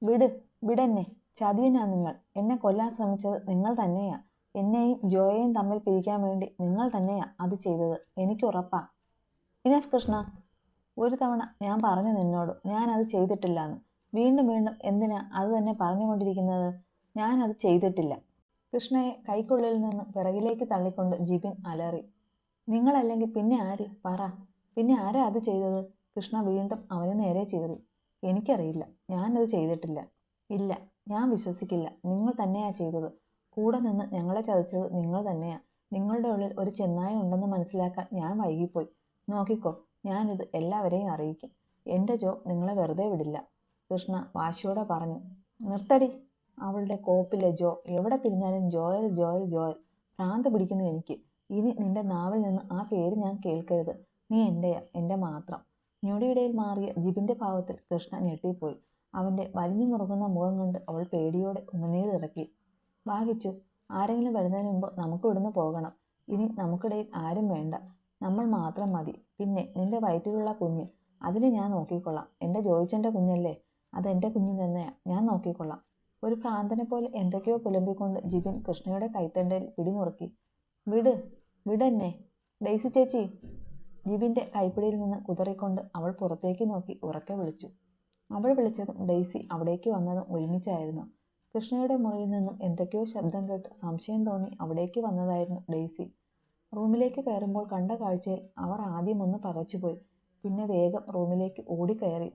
വിട്, വിടെന്നെ. ചതിയനാ നിങ്ങൾ. എന്നെ കൊല്ലാൻ ശ്രമിച്ചത് നിങ്ങൾ തന്നെയാ. എന്നെയും ജോയെയും തമ്മിൽ പിരിക്കാൻ വേണ്ടി നിങ്ങൾ തന്നെയാ അത് ചെയ്തത്. എനിക്ക് ഉറപ്പാ. ഇനഫ് കൃഷ്ണ, ഒരു തവണ ഞാൻ പറഞ്ഞു നിന്നോട് ഞാനത് ചെയ്തിട്ടില്ലാന്ന്. വീണ്ടും വീണ്ടും എന്തിനാ അത് തന്നെ പറഞ്ഞുകൊണ്ടിരിക്കുന്നത്? ഞാനത് ചെയ്തിട്ടില്ല. കൃഷ്ണയെ കൈക്കുള്ളിൽ നിന്ന് പിറകിലേക്ക് തള്ളിക്കൊണ്ട് ജിബിൻ അലറി. നിങ്ങളല്ലെങ്കിൽ പിന്നെ ആര്? പറ, പിന്നെ ആരാ അത് ചെയ്തത്? കൃഷ്ണ വീണ്ടും അവന് നേരെ ചീറി. എനിക്കറിയില്ല, ഞാനത് ചെയ്തിട്ടില്ല. ഇല്ല, ഞാൻ വിശ്വസിക്കില്ല. നിങ്ങൾ തന്നെയാ ചെയ്തത്. കൂടെ നിന്ന് ഞങ്ങളെ ചതിച്ചത് നിങ്ങൾ തന്നെയാ. നിങ്ങളുടെ ഉള്ളിൽ ഒരു ചെന്നായ ഉണ്ടെന്ന് മനസ്സിലാക്കാൻ ഞാൻ വൈകിപ്പോയി. നോക്കിക്കോ, ഞാനിത് എല്ലാവരെയും അറിയിക്കും. എൻ്റെ ജോ നിങ്ങളെ വെറുതെ വിടില്ല, കൃഷ്ണ വാശിയോടെ പറഞ്ഞു. നിർത്തടി. അവളുടെ കോപ്പിലെ ജോ. എവിടെ തിരിഞ്ഞാലും ജോയൽ, ജോയൽ, ജോയൽ. ഭ്രാന്ത് പിടിക്കുന്നു എനിക്ക്. ഇനി നിന്റെ നാവിൽ നിന്ന് ആ പേര് ഞാൻ കേൾക്കരുത്. നീ എൻ്റെയാ, എൻ്റെ മാത്രം. ഞൊടിയിടയിൽ മാറിയ ജിബിൻ്റെ ഭാവത്തിൽ കൃഷ്ണ ഞെട്ടിപ്പോയി. അവൻ്റെ വലിഞ്ഞു മുറുകുന്ന മുഖം കണ്ട് അവൾ പേടിയോടെ ഉമിനീരിറക്കി. വാഹിച്ചു, ആരെങ്കിലും വരുന്നതിന് മുമ്പ് നമുക്ക് ഇവിടുന്ന് പോകണം. ഇനി നമുക്കിടയിൽ ആരും വേണ്ട. നമ്മൾ മാത്രം മതി. പിന്നെ നിന്റെ വയറ്റിലുള്ള കുഞ്ഞ്, അതിനെ ഞാൻ നോക്കിക്കൊള്ളാം. എൻ്റെ ജോയിച്ചൻ്റെ കുഞ്ഞല്ലേ? അതെൻ്റെ കുഞ്ഞ് തന്നെയാ. ഞാൻ നോക്കിക്കൊള്ളാം. ഒരു ഭ്രാന്തനെ പോലെ എന്തൊക്കെയോ പുലമ്പിക്കൊണ്ട് ജിബിൻ കൃഷ്ണയുടെ കൈത്തണ്ടയിൽ പിടിമുറുക്കി. വിട്, വിടെന്നെ. ഡെയ്സി ചേച്ചി. ജിബിൻ്റെ കൈപ്പിടിയിൽ നിന്ന് കുതറിക്കൊണ്ട് അവൾ പുറത്തേക്ക് നോക്കി ഉറക്കെ വിളിച്ചു. അവൾ വിളിച്ചതും ഡെയ്സി അവിടേക്ക് വന്നതും ഒരുമിച്ചായിരുന്നു. കൃഷ്ണയുടെ മുറിയിൽ നിന്നും എന്തൊക്കെയോ ശബ്ദം കേട്ട് സംശയം തോന്നി അവിടേക്ക് വന്നതായിരുന്നു ഡെയ്സി. റൂമിലേക്ക് കയറുമ്പോൾ കണ്ട കാഴ്ചയിൽ അവർ ആദ്യം ഒന്ന് പകച്ചുപോയി. പിന്നെ വേഗം റൂമിലേക്ക് ഓടിക്കയറി.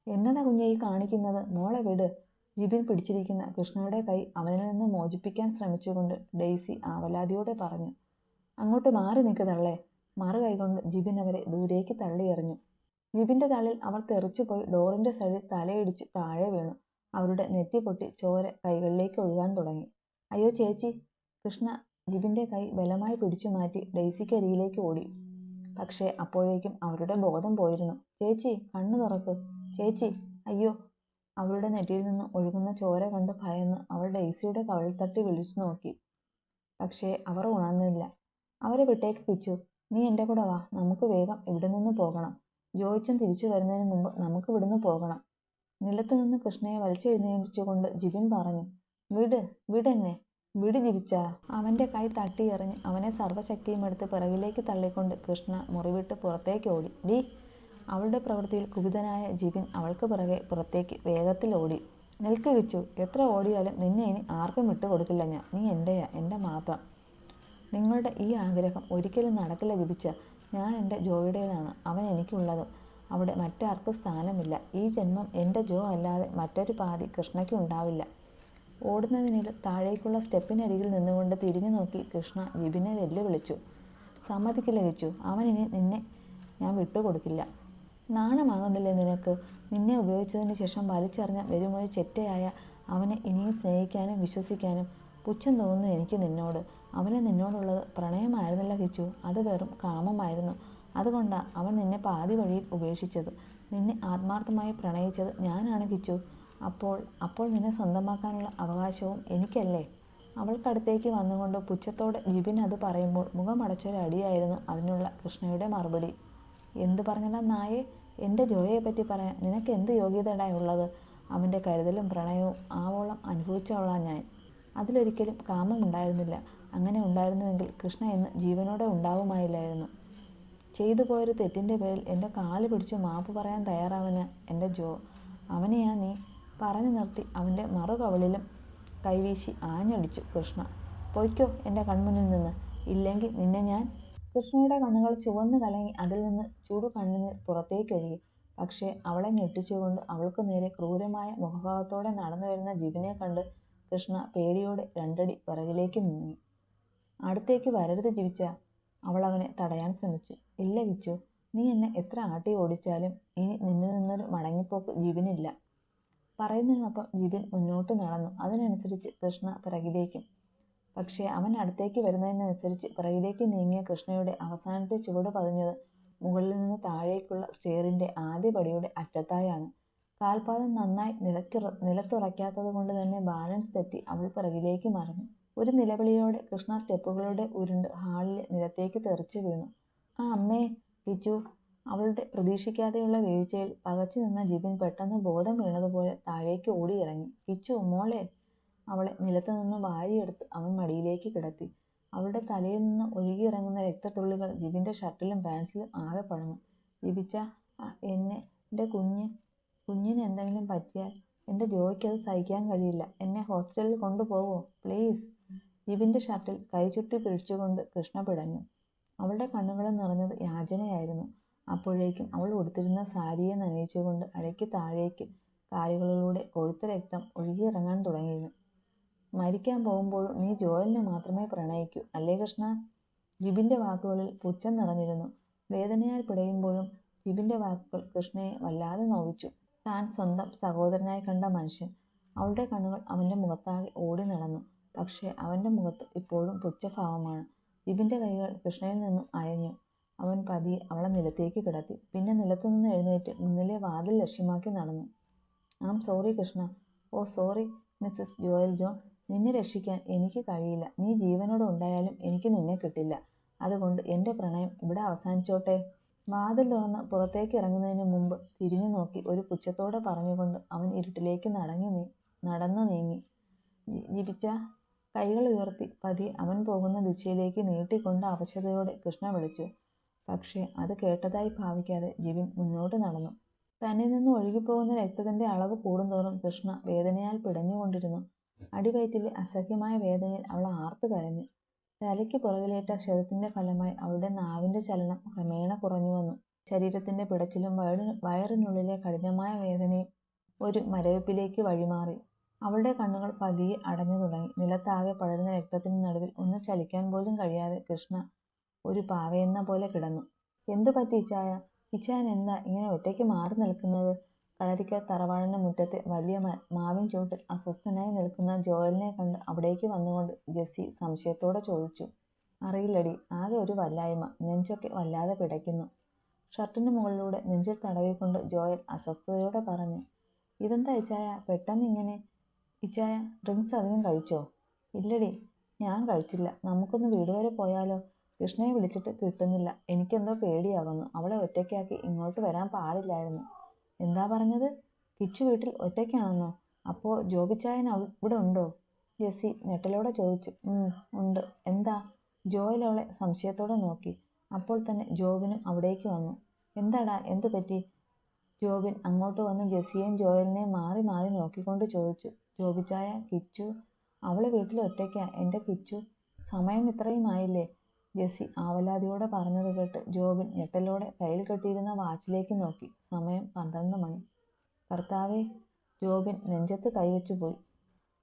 എന്നതാ കുഞ്ഞെ ഈ കാണിക്കുന്നത്? മോളെ വിട്. ജിബിൻ പിടിച്ചിരിക്കുന്ന കൃഷ്ണയുടെ കൈ അവനിൽ നിന്ന് മോചിപ്പിക്കാൻ ശ്രമിച്ചുകൊണ്ട് ഡെയ്സി ആവലാതിയോടെ പറഞ്ഞു. അങ്ങോട്ട് മാറി നിൽക്ക് തള്ളേ. മറു കൈകൊണ്ട് ജിബിൻ അവരെ ദൂരേക്ക് തള്ളിയെറിഞ്ഞു. ജിബിൻ്റെ തള്ളിൽ അവർ തെറിച്ചുപോയി ഡോറിൻ്റെ സൈഡിൽ തലയിടിച്ച് താഴെ വീണു. അവരുടെ നെറ്റി പൊട്ടി ചോര കൈകളിലേക്ക് ഒഴുകാൻ തുടങ്ങി. അയ്യോ ചേച്ചി. കൃഷ്ണ ജിബിൻ്റെ കൈ ബലമായി പിടിച്ചു മാറ്റി ഡെയ്സിക്കരികിലേക്ക് ഓടി. പക്ഷേ അപ്പോഴേക്കും അവരുടെ ബോധം പോയിരുന്നു. ചേച്ചി, കണ്ണു തുറക്ക്. ചേച്ചി, അയ്യോ. അവളുടെ നെറ്റിയിൽ നിന്ന് ഒഴുകുന്ന ചോര കണ്ട് ഭയന്ന് അവൾ ഡെയ്സിയുടെ കവിൾ തട്ടി വിളിച്ചു നോക്കി. പക്ഷേ അവർ ഉണർന്നില്ല. അവരെ വിട്ടേക്ക് കിച്ചു. നീ എൻ്റെ കൂടെ വാ. നമുക്ക് വേഗം ഇവിടെ നിന്ന് പോകണം. ജോയിച്ചൻ തിരിച്ചു വരുന്നതിന് മുമ്പ് നമുക്ക് ഇവിടുന്ന് പോകണം. നിലത്ത് നിന്ന് കൃഷ്ണയെ വലിച്ചെഴുന്നേൽപ്പിച്ചുകൊണ്ട് ജിബിൻ പറഞ്ഞു. വിട്, വിടെന്നെ. വിട് ജിബിച്ചാ. അവൻ്റെ കൈ തട്ടിയെറിഞ്ഞ് അവനെ സർവ്വശക്തിയും എടുത്ത് പിറകിലേക്ക് തള്ളിക്കൊണ്ട് കൃഷ്ണ മുറിവിട്ട് പുറത്തേക്ക് ഓടി. ഡി. അവളുടെ പ്രവൃത്തിയിൽ കുപിതനായ ജിബിൻ അവൾക്ക് പിറകെ പുറത്തേക്ക് വേഗത്തിൽ ഓടി. നിൽക്ക് കിച്ചു. എത്ര ഓടിയാലും നിന്നെ ഇനി ആർക്കും വിട്ടുകൊടുക്കില്ല ഞാൻ. നീ എൻ്റെയാ, എൻ്റെ മാത്രം. നിങ്ങളുടെ ഈ ആഗ്രഹം ഒരിക്കലും നടക്കില്ല ജിബിച്ച. ഞാൻ എൻ്റെ ജോയുടേതാണ്. അവൻ എനിക്കുള്ളതും. അവിടെ മറ്റാർക്കും സ്ഥാനമില്ല. ഈ ജന്മം എൻ്റെ ജോ അല്ലാതെ മറ്റൊരു പാതി കൃഷ്ണയ്ക്ക് ഉണ്ടാവില്ല. ഓടുന്നതിനിടെ താഴേക്കുള്ള സ്റ്റെപ്പിനരികിൽ നിന്നുകൊണ്ട് തിരിഞ്ഞു നോക്കി കൃഷ്ണ ജിബിനെ വെല്ലുവിളിച്ചു. സമ്മതിക്കില്ല കിച്ചു. അവനിനി നിന്നെ ഞാൻ വിട്ടുകൊടുക്കില്ല. നാണമാകുന്നില്ലേ നിനക്ക്? നിന്നെ ഉപയോഗിച്ചതിന് ശേഷം വലിച്ചെറിഞ്ഞ വെറുമൊരു ചെറ്റയായ അവനെ ഇനിയും സ്നേഹിക്കാനും വിശ്വസിക്കാനും പുച്ഛം തോന്നുന്നു എനിക്ക് നിന്നോട്. അവന് നിന്നോടുള്ളത് പ്രണയമായിരുന്നില്ല കിച്ചു. അത് വെറും കാമമായിരുന്നു. അതുകൊണ്ടാണ് അവൻ നിന്നെ പാതി വഴിയിൽ ഉപേക്ഷിച്ചത്. നിന്നെ ആത്മാർത്ഥമായി പ്രണയിച്ചത് ഞാനാണ് കിച്ചു. അപ്പോൾ നിന്നെ സ്വന്തമാക്കാനുള്ള അവകാശവും എനിക്കല്ലേ? അവൾക്കടുത്തേക്ക് വന്നുകൊണ്ട് പുച്ഛത്തോടെ ജിബിൻ അത് പറയുമ്പോൾ മുഖമടച്ചൊരടിയായിരുന്നു അതിനുള്ള കൃഷ്ണയുടെ മറുപടി. എന്തു പറഞ്ഞടാ നായേ? എൻ്റെ ജോയയെപ്പറ്റി പറയാൻ നിനക്ക് എന്ത് യോഗ്യതയുള്ളത്? അവൻ്റെ കരുതലും പ്രണയവും ആവോളം അനുഭവിച്ചവളാണ് ഞാൻ. അതിലൊരിക്കലും കാമമുണ്ടായിരുന്നില്ല. അങ്ങനെ ഉണ്ടായിരുന്നുവെങ്കിൽ കൃഷ്ണ ഇന്ന് ജീവനോടെ ഉണ്ടാവുമായില്ലായിരുന്നു. ചെയ്തു പോയൊരു തെറ്റിൻ്റെ പേരിൽ എൻ്റെ കാല് പിടിച്ച് മാപ്പ് പറയാൻ തയ്യാറാവന എൻ്റെ ജോ. അവനെയാ നീ? പറഞ്ഞു നിർത്തി അവൻ്റെ മറുകവളിലും കൈവീശി ആഞ്ഞടിച്ചു കൃഷ്ണ. പൊയ്ക്കോ എൻ്റെ കൺമുന്നിൽ നിന്ന്. ഇല്ലെങ്കിൽ നിന്നെ ഞാൻ. കൃഷ്ണയുടെ കണ്ണുകൾ ചുവന്നു കലങ്ങി അതിൽ നിന്ന് ചൂടു കണ്ണുനീർ പുറത്തേക്കൊഴുകി. പക്ഷേ അവളെ ഞെട്ടിച്ചുകൊണ്ട് അവൾക്ക് നേരെ ക്രൂരമായ മുഖഭാവത്തോടെ നടന്നു വരുന്ന ജിബിനെ കണ്ട് കൃഷ്ണ പേടിയോടെ രണ്ടടി പിറകിലേക്ക് നീങ്ങി. അടുത്തേക്ക് വരരുത് ജിബിച്ച. അവൾ അവനെ തടയാൻ ശ്രമിച്ചു. ഇല്ല കിച്ചു. നീ എന്നെ എത്ര ആട്ടി ഓടിച്ചാലും ഇനി നിന്നിൽ നിന്നൊരു മടങ്ങിപ്പോക്ക് ജിബിനില്ല. പറയുന്നതിനൊപ്പം ജിബിൻ മുന്നോട്ട് നടന്നു. അതിനനുസരിച്ച് കൃഷ്ണ പിറകിലേക്കും. പക്ഷേ അവൻ അടുത്തേക്ക് വരുന്നതിനനുസരിച്ച് പിറകിലേക്ക് നീങ്ങിയ കൃഷ്ണയുടെ അവസാനത്തെ ചുവട് പതിഞ്ഞത് മുകളിൽ നിന്ന് താഴേക്കുള്ള സ്റ്റെയറിൻ്റെ ആദ്യ പടിയുടെ അറ്റത്തായാണ്. കാൽപാദം നന്നായി നിലത്തുറയ്ക്കാത്തത് കൊണ്ട് തന്നെ ബാലൻസ് തെറ്റി അവൾ പിറകിലേക്ക് മറിഞ്ഞു. ഒരു നിലവിളിയോടെ കൃഷ്ണ സ്റ്റെപ്പുകളുടെ ഉരുണ്ട് ഹാളിലെ നിലത്തേക്ക് തെറിച്ചു വീണു. ആ അമ്മേ. കിച്ചു. അവളുടെ പ്രതീക്ഷിക്കാതെയുള്ള വീഴ്ചയിൽ പകച്ചു നിന്ന ജിബിൻ പെട്ടെന്ന് ബോധം വീണതുപോലെ താഴേക്ക് ഓടിയിറങ്ങി. കിച്ചു, മോളെ! അവളെ നിലത്ത് നിന്ന് വാരിയെടുത്ത് അവൻ മടിയിലേക്ക് കിടത്തി. അവളുടെ തലയിൽ നിന്ന് ഒഴുകിയിറങ്ങുന്ന രക്തത്തുള്ളികൾ ജിബിൻ്റെ ഷർട്ടിലും പാൻസിലും ആകെ പടർന്നു. ജിബിച്ച, എൻ്റെ കുഞ്ഞിന് എന്തെങ്കിലും പറ്റിയാൽ എൻ്റെ ജോയ്ക്ക് അത് സഹിക്കാൻ കഴിയില്ല. എന്നെ ഹോസ്പിറ്റലിൽ കൊണ്ടുപോവോ പ്ലീസ്? ജിബിൻ്റെ ഷർട്ടിൽ കൈ ചുറ്റി പിടിച്ചുകൊണ്ട് കൃഷ്ണ പിടഞ്ഞു. അവളുടെ കണ്ണുകളിൽ നിറഞ്ഞത് യാചനയായിരുന്നു. അപ്പോഴേക്കും അവൾ ഉടുത്തിരുന്ന സാരിയെ നനയിച്ചുകൊണ്ട് അരയ്ക്ക് താഴേക്ക് കാലുകളിലൂടെ കൊഴുത്ത രക്തം ഒഴുകിയിറങ്ങാൻ തുടങ്ങിയിരുന്നു. മരിക്കാൻ പോകുമ്പോഴും നീ ജോയലിനെ മാത്രമേ പ്രണയിക്കൂ, അല്ലേ കൃഷ്ണ? ജിബിൻ്റെ വാക്കുകളിൽ പുച്ഛം നിറഞ്ഞിരുന്നു. വേദനയാൽ പിടയുമ്പോഴും ജിബിൻ്റെ വാക്കുകൾ കൃഷ്ണയെ വല്ലാതെ നോവിച്ചു. താൻ സ്വന്തം സഹോദരനായി കണ്ട മനുഷ്യൻ. അവളുടെ കണ്ണുകൾ അവൻ്റെ മുഖത്താകെ ഓടി നടന്നു. പക്ഷേ അവൻ്റെ മുഖത്ത് ഇപ്പോഴും പുച്ഛഭാവമാണ്. ജിബിൻ്റെ കൈകൾ കൃഷ്ണയിൽ നിന്നും അയഞ്ഞു. അവൻ പതിയെ അവളെ നിലത്തേക്ക് കിടത്തി. പിന്നെ നിലത്തുനിന്ന് എഴുന്നേറ്റ് മുന്നിലെ വാതിൽ ലക്ഷ്യമാക്കി നടന്നു. Um sorry Krishna. Oh sorry Mrs Joel John. നിന്നെ രക്ഷിക്കാൻ എനിക്ക് കഴിയില്ല. നീ ജീവനോടെ ഉണ്ടായാലും എനിക്ക് നിന്നെ കിട്ടില്ല. അതുകൊണ്ട് എൻ്റെ പ്രണയം ഇവിടെ അവസാനിച്ചോട്ടെ. വാതിൽ തുറന്ന് പുറത്തേക്ക് ഇറങ്ങുന്നതിന് മുമ്പ് തിരിഞ്ഞു നോക്കി ഒരു പുച്ഛത്തോടെ പറഞ്ഞുകൊണ്ട് അവൻ ഇരുട്ടിലേക്ക് നടന്നു നീങ്ങി. ജിബിച്ച! കൈകൾ ഉയർത്തി പതിയെ അവൻ പോകുന്ന ദിശയിലേക്ക് നീട്ടിക്കൊണ്ട് അവശതയോടെ കൃഷ്ണ വിളിച്ചു. പക്ഷേ അത് കേട്ടതായി ഭാവിക്കാതെ ജിബിൻ മുന്നോട്ട് നടന്നു. തന്നിൽ നിന്ന് ഒഴുകിപ്പോകുന്ന രക്തത്തിൻ്റെ അളവ് കൂടുന്തോറും കൃഷ്ണ വേദനയാൽ പിടഞ്ഞുകൊണ്ടിരുന്നു. അടിവയറ്റിലെ അസഹ്യമായ വേദനയിൽ അവൾ ആർത്തു കരഞ്ഞു. തലയ്ക്ക് പുറകിലേറ്റ ക്ഷതത്തിൻ്റെ ഫലമായി അവളുടെ നാവിൻ്റെ ചലനം ക്രമേണ കുറഞ്ഞു വന്നു. ശരീരത്തിൻ്റെ പിടച്ചിലും വയറിനുള്ളിലെ കഠിനമായ വേദനയും ഒരു മരവിപ്പിലേക്ക് വഴിമാറി. അവളുടെ കണ്ണുകൾ പതിയെ അടഞ്ഞു തുടങ്ങി. നിലത്താകെ പടരുന്ന രക്തത്തിന് നടുവിൽ ഒന്ന് ചലിക്കാൻ പോലും കഴിയാതെ കൃഷ്ണ ഒരു പാവയെന്ന പോലെ കിടന്നു. എന്തു പറ്റി ഇച്ചായ? ഇച്ചായൻ എന്താ ഇങ്ങനെ ഒറ്റയ്ക്ക് മാറി നിൽക്കുന്നത്? കളരിക്കൽ തറവാടിൻ്റെ മുറ്റത്തെ വലിയ മാവിൻ ചുവട്ടിൽ അസ്വസ്ഥനായി നിൽക്കുന്ന ജോയലിനെ കണ്ട് അവിടേക്ക് വന്നുകൊണ്ട് ജെസ്സി സംശയത്തോടെ ചോദിച്ചു. അറിയില്ലടി, ആകെ ഒരു വല്ലായ്മ, നെഞ്ചൊക്കെ വല്ലാതെ പിടയ്ക്കുന്നു. ഷർട്ടിന് മുകളിലൂടെ നെഞ്ചിൽ തടവിക്കൊണ്ട് ജോയൽ അസ്വസ്ഥതയോടെ പറഞ്ഞു. ഇതെന്താ ഇച്ചായ പെട്ടെന്ന് ഇങ്ങനെ? ഇച്ചായ ഡ്രിങ്ക്സ് അധികം കഴിച്ചോ? ഇല്ലടി, ഞാൻ കഴിച്ചില്ല. നമുക്കൊന്ന് വീട് വരെ പോയാലോ? കൃഷ്ണയെ വിളിച്ചിട്ട് കിട്ടുന്നില്ല. എനിക്കെന്തോ പേടിയാകുന്നു. അവളെ ഒറ്റയ്ക്കാക്കി ഇങ്ങോട്ട് വരാൻ പാടില്ലായിരുന്നു. എന്താ പറഞ്ഞത്? കിച്ചു വീട്ടിൽ ഒറ്റയ്ക്കാണെന്നോ? അപ്പോൾ ജോബിച്ചായൻ ഇവിടെ ഉണ്ടോ? ജെസ്സി ഞെട്ടലോടെ ചോദിച്ചു. ഉണ്ട്. എന്താ? ജോയൽ അവളെ സംശയത്തോടെ നോക്കി. അപ്പോൾ തന്നെ ജോബിനും അവിടേക്ക് വന്നു. എന്താടാ, എന്തു പറ്റി? ജോബിൻ അങ്ങോട്ട് വന്ന് ജെസ്സിയെയും ജോയലിനെയും മാറി മാറി നോക്കിക്കൊണ്ട് ചോദിച്ചു. ജോബിച്ചായ, കിച്ചു അവളെ വീട്ടിൽ ഒറ്റയ്ക്കാ. എൻ്റെ കിച്ചു. സമയം ഇത്രയും ആയില്ലേ? ജെസ്സി ആവലാതിയോടെ പറഞ്ഞത് കേട്ട് ജോബിൻ ഞെട്ടലോടെ കയ്യിൽ കെട്ടിയിരുന്ന വാച്ചിലേക്ക് നോക്കി. സമയം 12 മണി. കർത്താവേ! ജോബിൻ നെഞ്ചത്ത് കൈവച്ചു പോയി.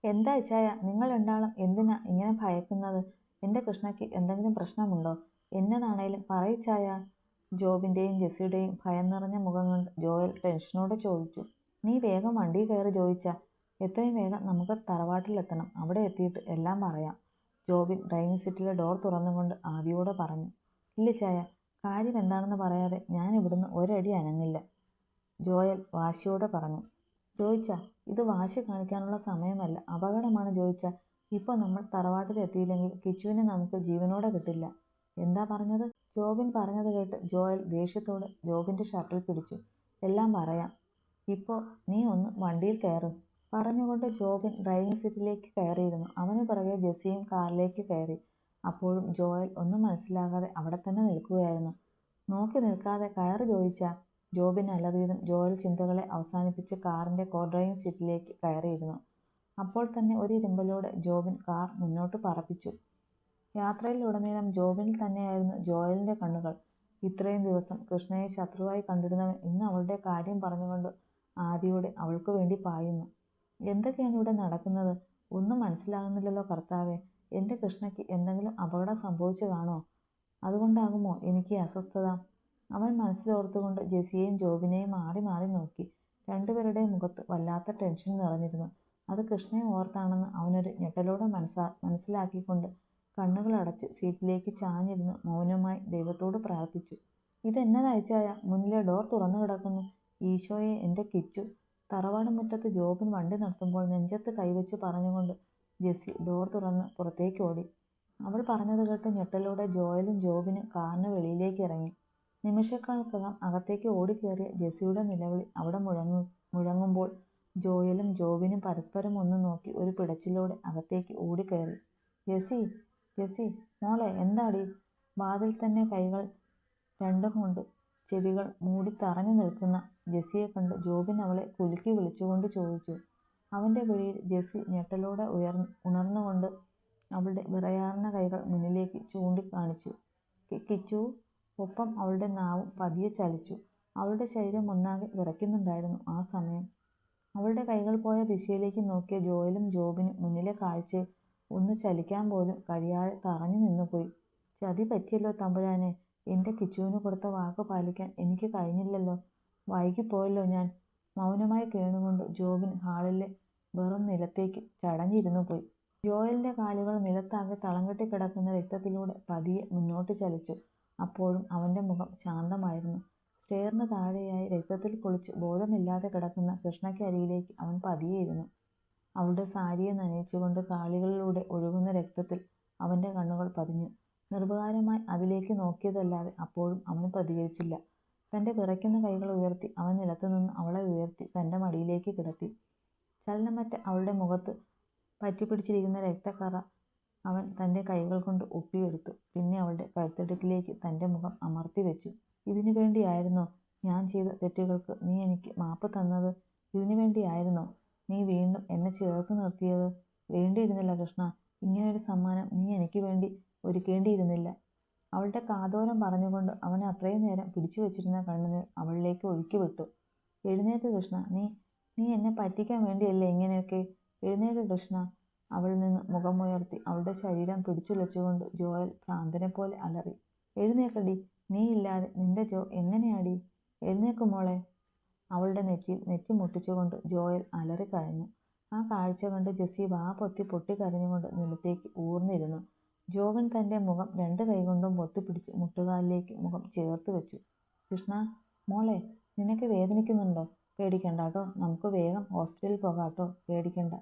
എന്താ ഇച്ചായ, നിങ്ങൾ രണ്ടാളും എന്തിനാ ഇങ്ങനെ ഭയക്കുന്നത്? എൻ്റെ കൃഷ്ണയ്ക്ക് എന്തെങ്കിലും പ്രശ്നമുണ്ടോ? എന്നതാണേലും പറയിച്ചായ. ജോബിൻ്റെയും ജെസ്സിയുടെയും ഭയം നിറഞ്ഞ മുഖം കണ്ട് ജോയൽ ടെൻഷനോടെ ചോദിച്ചു. നീ വേഗം വണ്ടി കയറി ജോയിച്ച. എത്രയും വേഗം നമുക്ക് തറവാട്ടിലെത്തണം. അവിടെ എത്തിയിട്ട് എല്ലാം പറയാം. ജോബിൻ ഡ്രൈവിംഗ് സീറ്റിലെ ഡോർ തുറന്നുകൊണ്ട് ആദിയോടെ പറഞ്ഞു. ഇല്ല ചായ, കാര്യം എന്താണെന്ന് പറയാതെ ഞാൻ ഇവിടുന്ന് ഒരടി അനങ്ങില്ല, ജോയൽ വാശിയോടെ പറഞ്ഞു. ജോയിച്ച, ഇത് വാശി കാണിക്കാനുള്ള സമയമല്ല, അപകടമാണ് ജോയിച്ച. ഇപ്പോൾ നമ്മൾ തറവാട്ടിലെത്തിയില്ലെങ്കിൽ കിച്ചുവിനെ നമുക്ക് ജീവനോടെ കിട്ടില്ല. എന്താ പറഞ്ഞത്? ജോബിൻ പറഞ്ഞത് കേട്ട് ജോയൽ ദേഷ്യത്തോടെ ജോബിൻ്റെ ഷർട്ടിൽ പിടിച്ചു. എല്ലാം പറയാം. ഇപ്പോൾ നീ ഒന്ന് വണ്ടിയിൽ കയറ്. പറഞ്ഞുകൊണ്ട് ജോബിൻ ഡ്രൈവിംഗ് സീറ്റിലേക്ക് കയറിയിരുന്നു. അവന് പിറകെ ജെസ്സിയും കാറിലേക്ക് കയറി. അപ്പോഴും ജോയൽ ഒന്നും മനസ്സിലാകാതെ അവിടെ തന്നെ നിൽക്കുകയായിരുന്നു. നോക്കി നിൽക്കാതെ കയറ് ജോയിച്ച. ജോബിൻ അലറിയതും ജോയൽ ചിന്തകളെ അവസാനിപ്പിച്ച് കാറിൻ്റെ കോ ഡ്രൈവിംഗ് സീറ്റിലേക്ക് കയറിയിരുന്നു. അപ്പോൾ തന്നെ ഒരു ഇരുമ്പലോടെ ജോബിൻ കാർ മുന്നോട്ട് പറപ്പിച്ചു. യാത്രയിലുടനീളം ജോബിനിൽ തന്നെയായിരുന്നു ജോയലിൻ്റെ കണ്ണുകൾ. ഇത്രയും ദിവസം കൃഷ്ണയെ ശത്രുവായി കണ്ടിരുന്നവൻ ഇന്ന് അവളുടെ കാര്യം പറഞ്ഞുകൊണ്ട് ആദിയോടെ അവൾക്ക് വേണ്ടി പായുന്നു. എന്തൊക്കെയാണ് ഇവിടെ നടക്കുന്നത്? ഒന്നും മനസ്സിലാകുന്നില്ലല്ലോ കർത്താവേ. എൻ്റെ കൃഷ്ണയ്ക്ക് എന്തെങ്കിലും അപകടം സംഭവിച്ചു കാണോ? അതുകൊണ്ടാകുമോ എനിക്ക് അസ്വസ്ഥത? അവൻ മനസ്സിലോർത്തുകൊണ്ട് ജെസ്സിയെയും ജോബിനെയും മാറി മാറി നോക്കി. രണ്ടുപേരുടെയും മുഖത്ത് വല്ലാത്ത ടെൻഷൻ നിറഞ്ഞിരുന്നു. അത് കൃഷ്ണയെ ഓർത്താണെന്ന് അവനൊരു ഞെട്ടലോടെ മനസ്സിലാക്കിക്കൊണ്ട് കണ്ണുകളടച്ച് സീറ്റിലേക്ക് ചാഞ്ഞിരുന്ന് മൗനമായി ദൈവത്തോട് പ്രാർത്ഥിച്ചു. ഇതെന്നതയച്ചായ? മുന്നിലെ ഡോർ തുറന്നു കിടക്കുന്നു. ഈശോയെ, എൻ്റെ കിച്ചു. തറവാട് മുറ്റത്ത് ജോബിൻ വണ്ടി നിർത്തുമ്പോൾ നെഞ്ചത്ത് കൈവച്ച് പറഞ്ഞുകൊണ്ട് ജെസ്സി ഡോർ തുറന്ന് പുറത്തേക്ക് ഓടി. അവൾ പറഞ്ഞത് കേട്ട് ഞെട്ടലോടെ ജോയലും ജോബിനും കാറിന് വെളിയിലേക്ക് ഇറങ്ങി. നിമിഷങ്ങൾക്കകം അകത്തേക്ക് ഓടിക്കേറിയ ജെസ്സിയുടെ നിലവിളി അവിടെ മുഴങ്ങുമ്പോൾ ജോയലും ജോബിനും പരസ്പരം ഒന്ന് നോക്കി ഒരു പിടച്ചിലോടെ അകത്തേക്ക് ഓടിക്കയറി. ജെസ്സി, ജെസ്സി, മോളെ, എന്താടി? വാതിൽ തന്നെ കൈകൾ രണ്ടും കൊണ്ട് ചെവികൾ മൂടി തറഞ്ഞു നിൽക്കുന്ന ജെസ്സിയെ കണ്ട് ജോബിൻ അവളെ കുലുക്കി വിളിച്ചുകൊണ്ട് ചോദിച്ചു. അവൻ്റെ വിളിയിൽ ജെസ്സി ഞെട്ടലോടെ ഉണർന്നുകൊണ്ട് അവളുടെ വിറയാർന്ന കൈകൾ മുന്നിലേക്ക് ചൂണ്ടിക്കാണിച്ചു. കിച്ചു. ഒപ്പം അവളുടെ നാവും പതിയെ ചലിച്ചു. അവളുടെ ശരീരം ഒന്നാകെ വിറയ്ക്കുന്നുണ്ടായിരുന്നു ആ സമയം. അവളുടെ കൈകൾ പോയ ദിശയിലേക്ക് നോക്കിയ ജോയലും ജോബിനും മുന്നിലെ കാഴ്ചയിൽ ഒന്ന് ചലിക്കാൻ പോലും കഴിയാതെ തറഞ്ഞു നിന്നുപോയി. ചതി പറ്റിയല്ലോ തമ്പുരാനെ. എൻ്റെ കിച്ചുവിന് കൊടുത്ത വാക്ക് പാലിക്കാൻ എനിക്ക് കഴിഞ്ഞില്ലല്ലോ. വൈകിപ്പോയല്ലോ ഞാൻ. മൗനമായി കേണുകൊണ്ട് ജോബിൻ ഹാളിലെ വെറും നിലത്തേക്ക് ചടഞ്ഞിരുന്നു പോയി. ജോയലിൻ്റെ കാലുകൾ നിലത്താകെ തളം കെട്ടി കിടക്കുന്ന രക്തത്തിലൂടെ പതിയെ മുന്നോട്ട് ചലിച്ചു. അപ്പോഴും അവൻ്റെ മുഖം ശാന്തമായിരുന്നു. സ്റ്റെയറിന് താഴെയായി രക്തത്തിൽ കുളിച്ച് ബോധമില്ലാതെ കിടക്കുന്ന കൃഷ്ണയ്ക്കരികിലേക്ക് അവൻ പതിയെ ഇരുന്നു. അവളുടെ സാരിയെ നനയിച്ചുകൊണ്ട് കാലുകളിലൂടെ ഒഴുകുന്ന രക്തത്തിൽ അവൻ്റെ കണ്ണുകൾ പതിഞ്ഞു. നിർവികാരമായി അതിലേക്ക് നോക്കിയതല്ലാതെ അപ്പോഴും അവൻ പ്രതികരിച്ചില്ല. തൻ്റെ വിറയ്ക്കുന്ന കൈകൾ ഉയർത്തി അവൻ നിലത്തുനിന്ന് അവളെ ഉയർത്തി തൻ്റെ മടിയിലേക്ക് കിടത്തി. ചലനമറ്റ അവളുടെ മുഖത്ത് പറ്റിപ്പിടിച്ചിരിക്കുന്ന രക്തക്കറ അവൻ തൻ്റെ കൈകൾ കൊണ്ട് ഒപ്പിയെടുത്തു. പിന്നെ അവളുടെ കഴുത്തടുക്കിലേക്ക് തൻ്റെ മുഖം അമർത്തി വെച്ചു. ഇതിനു വേണ്ടിയായിരുന്നോ ഞാൻ ചെയ്ത തെറ്റുകൾക്ക് നീ എനിക്ക് മാപ്പ് തന്നത്? ഇതിനു വേണ്ടിയായിരുന്നോ നീ വീണ്ടും എന്നെ ചേർത്ത് നിർത്തിയത്? വേണ്ടിയിരുന്നില്ല കൃഷ്ണ. ഇങ്ങനൊരു സമ്മാനം നീ എനിക്ക് വേണ്ടി ഒരുക്കേണ്ടിയിരുന്നില്ല. അവളുടെ കാതോരം പറഞ്ഞുകൊണ്ട് അവൻ അത്രയും നേരം പിടിച്ചു വെച്ചിരുന്ന കണ്ണുനീർ അവളിലേക്ക് ഒഴുക്കി വിട്ടു. എഴുന്നേക്ക് കൃഷ്ണ. നീ എന്നെ പറ്റിക്കാൻ വേണ്ടിയല്ലേ ഇങ്ങനെയൊക്കെ? എഴുന്നേക്ക് കൃഷ്ണ. അവളിൽ നിന്ന് മുഖമുയർത്തി അവളുടെ ശരീരം പിടിച്ചുലച്ചുകൊണ്ട് ജോയൽ ഭ്രാന്തനെ പോലെ അലറി. എഴുന്നേക്കടി. നീ ഇല്ലാതെ നിന്റെ ജോ എങ്ങനെയാടി? എഴുന്നേക്ക് മോളെ. അവളുടെ നെറ്റിയിൽ നെറ്റി മുട്ടിച്ചുകൊണ്ട് ജോയൽ അലറിക്കരഞ്ഞു. ആ കാഴ്ച കണ്ട് ജെസ്സി വാ പൊത്തി പൊട്ടിക്കരഞ്ഞുകൊണ്ട് നിലത്തേക്ക് ഊർന്നിരുന്നു. ജോബിൻ തൻ്റെ മുഖം രണ്ട് കൈകൊണ്ടും പൊത്തിപ്പിടിച്ച് മുട്ടുകാലിലേക്ക് മുഖം ചേർത്ത് വെച്ചു. കൃഷ്ണ, മോളെ, നിനക്ക് വേദനിക്കുന്നുണ്ടോ? പേടിക്കണ്ട കേട്ടോ. നമുക്ക് വേഗം ഹോസ്പിറ്റലിൽ പോകാട്ടോ. പേടിക്കണ്ട.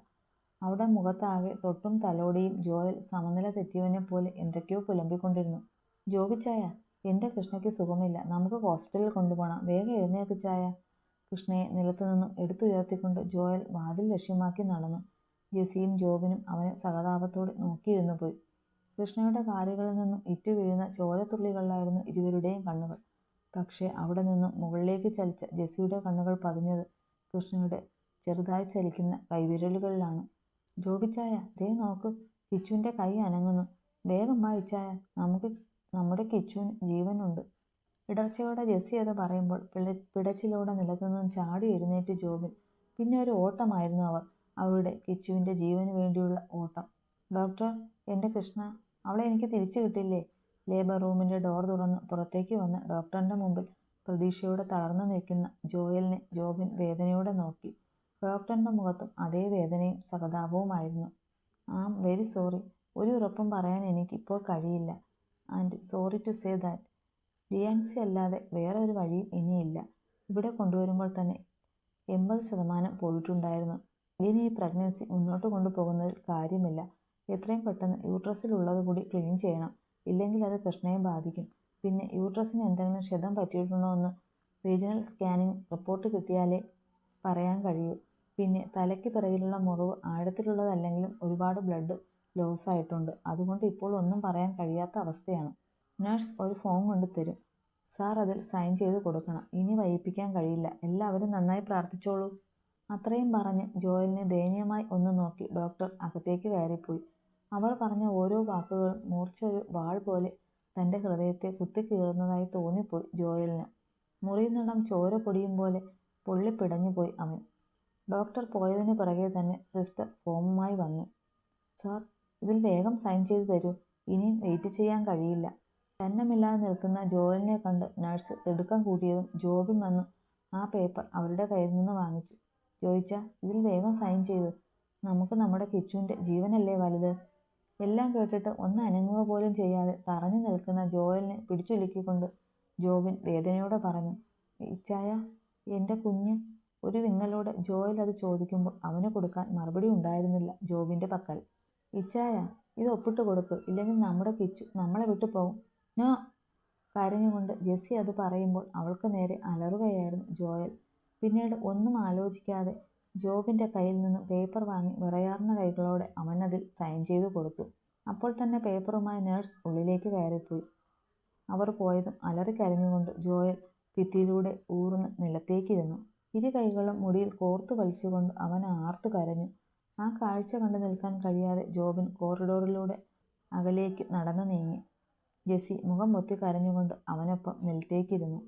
അവിടെ മുഖത്താകെ തൊട്ടും തലോടിയും ജോയൽ സമനില തെറ്റിയവനെ പോലെ എന്തൊക്കെയോ പുലമ്പിക്കൊണ്ടിരുന്നു. ജോബിച്ചായ, എൻ്റെ കൃഷ്ണയ്ക്ക് സുഖമില്ല. നമുക്ക് ഹോസ്പിറ്റലിൽ കൊണ്ടുപോകണം. വേഗം എഴുന്നേക്ക് ചായ. കൃഷ്ണയെ നിലത്തു നിന്നും എടുത്തുയർത്തിക്കൊണ്ട് ജോയൽ വാതിൽ ലക്ഷ്യമാക്കി നടന്നു. ജെസ്സിയും ജോബിനും അവനെ സഹതാപത്തോടെ നോക്കിയിരുന്നു പോയി. കൃഷ്ണയുടെ കാലുകളിൽ നിന്നും ഇറ്റു വീഴുന്ന ചോരത്തുള്ളികളിലായിരുന്നു ഇരുവരുടെയും കണ്ണുകൾ. പക്ഷേ അവിടെ നിന്നും മുകളിലേക്ക് ചലിച്ച ജെസ്സിയുടെ കണ്ണുകൾ പതിഞ്ഞത് കൃഷ്ണയുടെ ചെറുതായി ചലിക്കുന്ന കൈവിരലുകളിലാണ്. ജോബിച്ചായ, ദേ നോക്ക്, കിച്ചുവിൻ്റെ കൈ അനങ്ങുന്നു. വേഗം വാ ഇച്ചായ, നമ്മുടെ കിച്ചുവിന് ജീവനുണ്ട്. ഇടർച്ചയോടെ ജെസ്സി അത് പറയുമ്പോൾ പിടച്ചിലോടെ നിലത്തുനിന്നും ചാടി എഴുന്നേറ്റ് ജോബിൻ. പിന്നെ ഒരു ഓട്ടമായിരുന്നു അവളുടെ കിച്ചുവിൻ്റെ ജീവന് വേണ്ടിയുള്ള ഓട്ടം. ഡോക്ടർ, എൻ്റെ കൃഷ്ണ, അവളെ എനിക്ക് തിരിച്ചു കിട്ടില്ലേ? ലേബർ റൂമിൻ്റെ ഡോർ തുറന്ന് പുറത്തേക്ക് വന്ന് ഡോക്ടറിൻ്റെ മുമ്പിൽ പ്രതീക്ഷയോടെ തളർന്നു നിൽക്കുന്ന ജോയലിനെ ജോബിൻ വേദനയോടെ നോക്കി. ഡോക്ടറിൻ്റെ മുഖത്തും അതേ വേദനയും സഹതാപവുമായിരുന്നു. Am very sorry. ഒരു ഉറപ്പും പറയാൻ എനിക്കിപ്പോൾ കഴിയില്ല. And sorry to say that. ഡിയാൻസി അല്ലാതെ വേറെ ഒരു വഴിയും ഇനിയില്ല. ഇവിടെ കൊണ്ടുവരുമ്പോൾ തന്നെ 80% പോയിട്ടുണ്ടായിരുന്നു. ഇനി ഈ പ്രഗ്നൻസി മുന്നോട്ട് കൊണ്ടുപോകുന്നതിൽ കാര്യമില്ല. എത്രയും പെട്ടെന്ന് യൂട്രസിലുള്ളത് കൂടി ക്ലീൻ ചെയ്യണം. ഇല്ലെങ്കിൽ അത് കൃഷ്ണയെ ബാധിക്കും. പിന്നെ യൂട്രസിന് എന്തെങ്കിലും ക്ഷതം പറ്റിയിട്ടുണ്ടോ എന്ന് റീജിയണൽ സ്കാനിങ് റിപ്പോർട്ട് കിട്ടിയാലേ പറയാൻ കഴിയൂ. പിന്നെ തലയ്ക്ക് പിറകിലുള്ള മുറിവ് ആഴത്തിലുള്ളതല്ലെങ്കിലും ഒരുപാട് ബ്ലഡ് ലോസ് ആയിട്ടുണ്ട്. അതുകൊണ്ട് ഇപ്പോൾ ഒന്നും പറയാൻ കഴിയാത്ത അവസ്ഥയാണ്. നഴ്സ് ഒരു ഫോം കൊണ്ട് തരും. സാർ അതിൽ സൈൻ ചെയ്ത് കൊടുക്കണം. ഇനി വൈകിപ്പിക്കാൻ കഴിയില്ല. എല്ലാവരും നന്നായി പ്രാർത്ഥിച്ചോളൂ. അത്രയും പറഞ്ഞ് ജോയലിനെ ദയനീയമായി ഒന്ന് നോക്കി ഡോക്ടർ അകത്തേക്ക് കയറിപ്പോയി. അവർ പറഞ്ഞ ഓരോ വാക്കുകളും മൂർച്ച ഒരു വാൾ പോലെ തൻ്റെ ഹൃദയത്തെ കുത്തിക്കീറുന്നതായി തോന്നിപ്പോയി ജോയലിന്. മുറിയുന്നിടം ചോര പൊടിയും പോലെ പൊള്ളിപ്പിടഞ്ഞുപോയി അവൻ. ഡോക്ടർ പോയതിന് പിറകെ തന്നെ സിസ്റ്റർ ഫോമുമായി വന്നു. സാർ, ഇതിൽ വേഗം സൈൻ ചെയ്ത് തരൂ. ഇനിയും വെയിറ്റ് ചെയ്യാൻ കഴിയില്ല. ചലനമില്ലാതെ നിൽക്കുന്ന ജോയലിനെ കണ്ട് നഴ്സ് തിടുക്കം കൂട്ടിയതും ജോബിൻ വന്ന് ആ പേപ്പർ അവരുടെ കയ്യിൽ നിന്ന് വാങ്ങിച്ചു. ചോദിച്ചാൽ ഇതിൽ വേഗം സൈൻ ചെയ്ത്. നമുക്ക് നമ്മുടെ കിച്ചുവിൻ്റെ ജീവനല്ലേ വലുത്. എല്ലാം കേട്ടിട്ട് ഒന്ന് അനങ്ങുക പോലും ചെയ്യാതെ തറഞ്ഞു നിൽക്കുന്ന ജോയലിനെ പിടിച്ചുലുക്കിക്കൊണ്ട് ജോബിൻ വേദനയോടെ പറഞ്ഞു. ഇച്ചായ, എൻ്റെ കുഞ്ഞ്. ഒരു വിങ്ങലോടെ ജോയൽ അത് ചോദിക്കുമ്പോൾ അവന് കൊടുക്കാൻ മറുപടി ഉണ്ടായിരുന്നില്ല ജോബിൻ്റെ പക്കൽ. ഇച്ചായ, ഇത് ഒപ്പിട്ട് കൊടുക്ക്. ഇല്ലെങ്കിൽ നമ്മുടെ കിച്ചു നമ്മളെ വിട്ടു പോകും. നോ. കരഞ്ഞുകൊണ്ട് ജെസ്സി അത് പറയുമ്പോൾ അവൾക്ക് നേരെ അലറുകയായിരുന്നു ജോയൽ. പിന്നീട് ഒന്നും ആലോചിക്കാതെ ജോബിൻ്റെ കയ്യിൽ നിന്നും പേപ്പർ വാങ്ങി വിറയാർന്ന കൈകളോടെ അവനതിൽ സൈൻ ചെയ്തു കൊടുത്തു. അപ്പോൾ തന്നെ പേപ്പറുമായി നഴ്സ് ഉള്ളിലേക്ക് കയറിപ്പോയി. അവർ പോയതും അലറിക്കരഞ്ഞുകൊണ്ട് ജോയൽ ഭിത്തിയിലൂടെ ഊർന്ന് നിലത്തേക്കിരുന്നു. ഇരു കൈകളും മുടിയിൽ കോർത്തു വലിച്ചുകൊണ്ട് അവൻ ആർത്തു കരഞ്ഞു. ആ കാഴ്ച കണ്ടു നിൽക്കാൻ കഴിയാതെ ജോബിൻ കോറിഡോറിലൂടെ അകലേക്ക് നടന്നു നീങ്ങി. ജെസ്സി മുഖം പൊത്തി കരഞ്ഞുകൊണ്ട് അവനൊപ്പം നിലത്തേക്കിരുന്നു.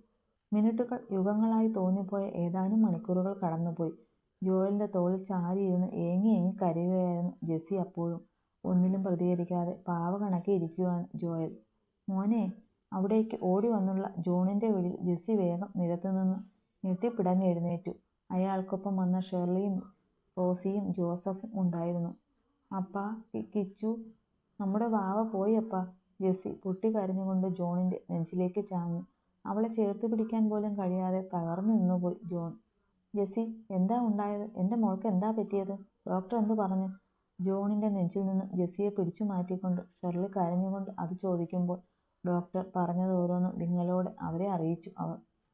മിനിറ്റുകൾ യുഗങ്ങളായി തോന്നിപ്പോയ ഏതാനും മണിക്കൂറുകൾ കടന്നുപോയി. ജോയലിൻ്റെ തോളിൽ ചാരിയിരുന്ന് ഏങ്ങി ഏങ്ങി കരയുകയായിരുന്നു ജെസ്സി. അപ്പോഴും ഒന്നിലും പ്രതികരിക്കാതെ പാവകണക്കെ ഇരിക്കുകയാണ് ജോയൽ. മോനെ! അവിടേക്ക് ഓടി വന്നുള്ള ജോണിൻ്റെ വിളിയിൽ ജെസ്സി വേഗം നിലത്തുനിന്ന് ഞെട്ടിപ്പിടഞ്ഞ് എഴുന്നേറ്റു. അയാൾക്കൊപ്പം വന്ന ഷെർലിയും റോസിയും ജോസഫും ഉണ്ടായിരുന്നു. അപ്പാ, കിച്ചു, നമ്മുടെ വാവ പോയി അപ്പാ. ജെസ്സി പൊട്ടിക്കരഞ്ഞുകൊണ്ട് ജോണിൻ്റെ നെഞ്ചിലേക്ക് ചാഞ്ഞു. അവളെ ചേർത്ത് പിടിക്കാൻ പോലും കഴിയാതെ തകർന്നു നിന്നുപോയി ജോൺ. ജെസ്സി, എന്താ ഉണ്ടായത്? എൻ്റെ മോൾക്ക് എന്താ പറ്റിയത്? ഡോക്ടർ എന്തു പറഞ്ഞു? ജോണിൻ്റെ നെഞ്ചിൽ നിന്നും ജെസ്സിയെ പിടിച്ചു മാറ്റിക്കൊണ്ട് ഷെർലി കരഞ്ഞുകൊണ്ട് അത് ചോദിക്കുമ്പോൾ ഡോക്ടർ പറഞ്ഞത് ഓരോന്നും വിങ്ങലോടെ അവരെ അറിയിച്ചു.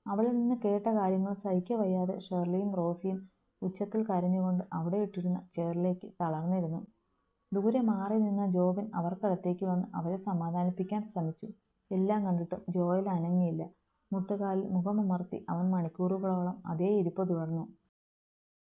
അവളിൽ നിന്ന് കേട്ട കാര്യങ്ങൾ സഹിക്കവയ്യാതെ ഷെർലിയും റോസിയും ഉച്ചത്തിൽ കരഞ്ഞുകൊണ്ട് അവിടെ ഇട്ടിരുന്ന ചെയറിലേക്ക് തളർന്നിരുന്നു. ദൂരെ മാറി നിന്ന ജോബിൻ അവർക്കടുത്തേക്ക് വന്ന് അവരെ സമാധാനിപ്പിക്കാൻ ശ്രമിച്ചു. എല്ലാം കണ്ടിട്ടും ജോയൽ അനങ്ങിയില്ല. മുട്ടുകാലിൽ മുഖമമർത്തി അവൻ മണിക്കൂറുകളോളം അതേ ഇരിപ്പ് തുടർന്നു.